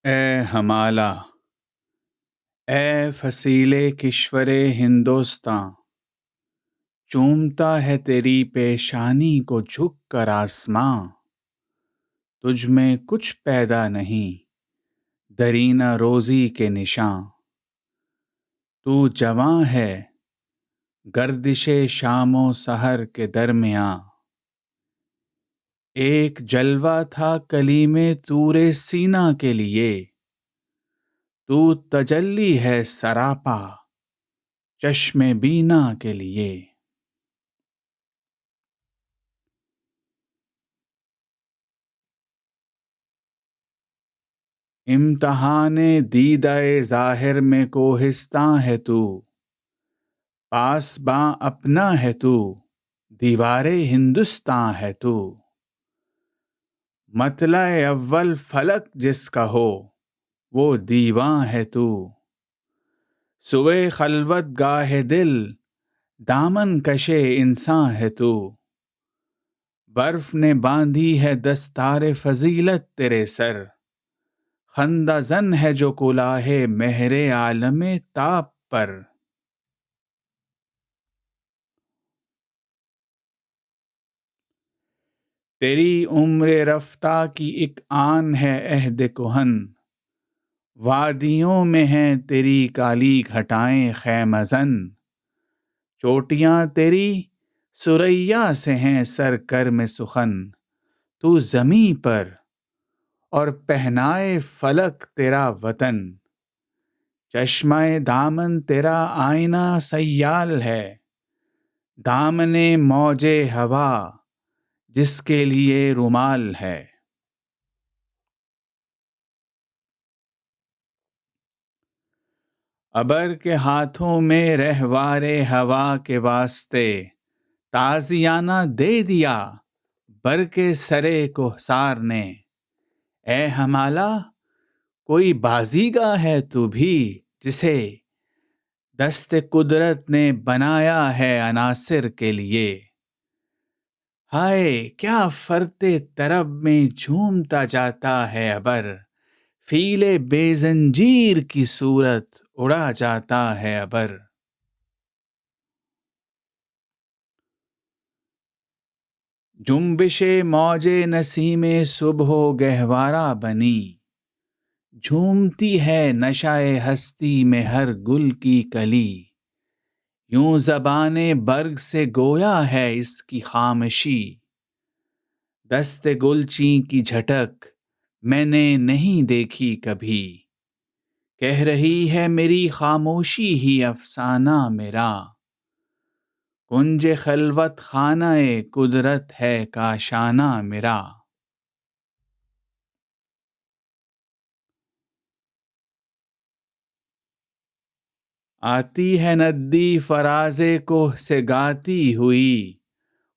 اے ہمالہ، اے فصیل کشور ہندوستاں، چومتا ہے تیری پیشانی کو جھک کر آسماں۔ تجھ میں کچھ پیدا نہیں، درینہ روزی کے نشاں۔ تو جواں ہے گردش شام و سحر کے درمیاں۔ ایک جلوہ تھا کلیم طور سینا کے لیے، تو تجلی ہے سراپا چشم بینا کے لیے۔ امتحان دیدہ ظاہر میں کوہستاں ہے تو، پاسباں اپنا ہے تو، دیوار ہندوستاں ہے تو۔ مطلع اول فلک جس کا ہو، وہ دیواں ہے تو۔ سوئے خلوت گاہ دل، دامن کشے انساں ہے تو۔ برف نے باندھی ہے دستار فضیلت تیرے سر، خندہ زن ہے جو کلاه مہر عالم تاب پر۔ تیری عمر رفتہ کی ایک آن ہے عہد کہن، وادیوں میں ہیں تیری کالی گھٹائیں خیمہ زن۔ چوٹیاں تیری ثریا سے ہیں سر کر میں سخن، تو زمیں پر اور پہنائے فلک تیرا وطن۔ چشمہ دامن تیرا آئینہ سیال ہے، دامن موج ہوا جس کے لیے رومال ہے۔ ابر کے ہاتھوں میں رہوار ہوا کے واسطے، تازیانہ دے دیا بر کے سرے کوہسار نے۔ اے ہمالہ، کوئی بازیگاہ ہے تو بھی جسے دست قدرت نے بنایا ہے عناصر کے لیے۔ ہائے کیا فرط طرب میں جھومتا جاتا ہے ابر، فیل بے زنجیر کی صورت اڑا جاتا ہے ابر۔ جنبش موج نسیم صبح و گہوارہ بنی، جھومتی ہے نشائے ہستی میں ہر گل کی کلی۔ یوں زبان برگ سے گویا ہے اس کی خامشی، دست گلچین کی جھٹک میں نے نہیں دیکھی کبھی۔ کہہ رہی ہے میری خاموشی ہی افسانہ میرا، کنج خلوت خانہ قدرت ہے کاشانہ میرا۔ آتی ہے ندی فراز کوہ سے گاتی ہوئی،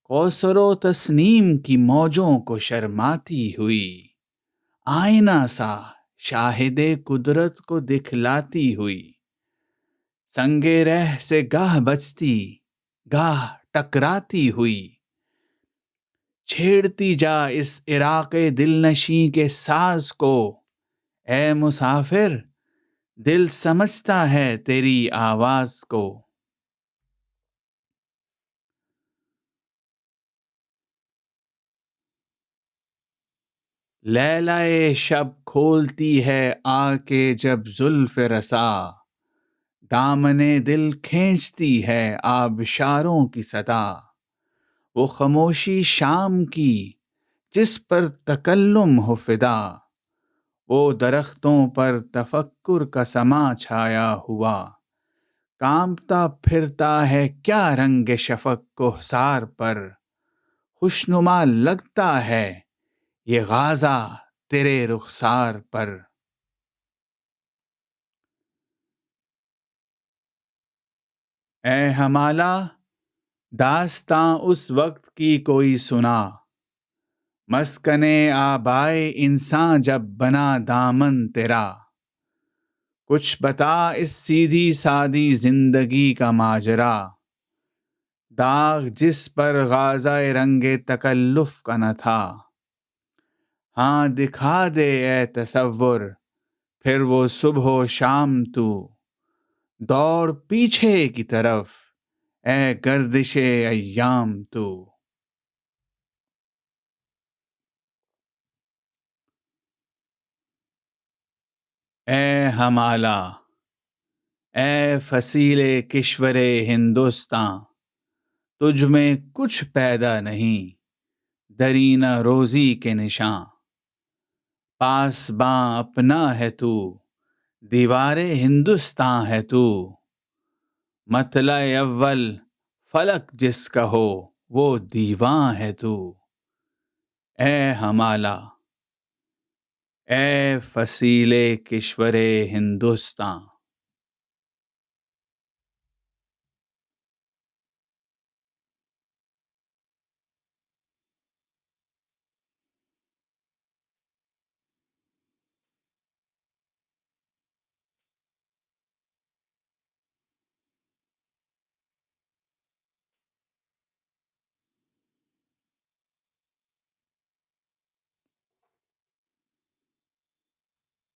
کوثر و تسنیم کی موجوں کو شرماتی ہوئی۔ آئینہ سا شاہد قدرت کو دکھلاتی ہوئی، سنگ رہ سے گاہ بجتی گاہ ٹکراتی ہوئی۔ چھیڑتی جا اس عراق دل نشیں کے ساز کو، اے مسافر دل سمجھتا ہے تیری آواز کو۔ لیلائے شب کھولتی ہے آ کے جب زلف رسا، دامن دل کھینچتی ہے آبشاروں کی صدا۔ وہ خاموشی شام کی جس پر تکلم ہو فدا، وہ درختوں پر تفکر کا سما چھایا ہوا۔ کانپتا پھرتا ہے کیا رنگ شفق کوہسار پر، خوشنما لگتا ہے یہ غازہ تیرے رخسار پر۔ اے ہمالہ، داستاں اس وقت کی کوئی سنا، مسکن آبائے انساں جب بنا دامن تیرا۔ کچھ بتا اس سیدھی سادی زندگی کا ماجرا، داغ جس پر غازہ رنگ تکلف کا نہ تھا۔ ہاں دکھا دے اے تصور پھر وہ صبح و شام تو دوڑ پیچھے کی طرف، اے گردش ایام تو۔ اے ہمالا، اے فصیل کشور ہندوستاں، تجھ میں کچھ پیدا نہیں، درینہ روزی کے نشاں۔ پاس باں اپنا ہے تو، دیوار ہندوستاں ہے تو، مطلع اول فلک جس کا ہو، وہ دیواں ہے تو۔ اے ہمالا، اے فصیل کشور ہندوستاں۔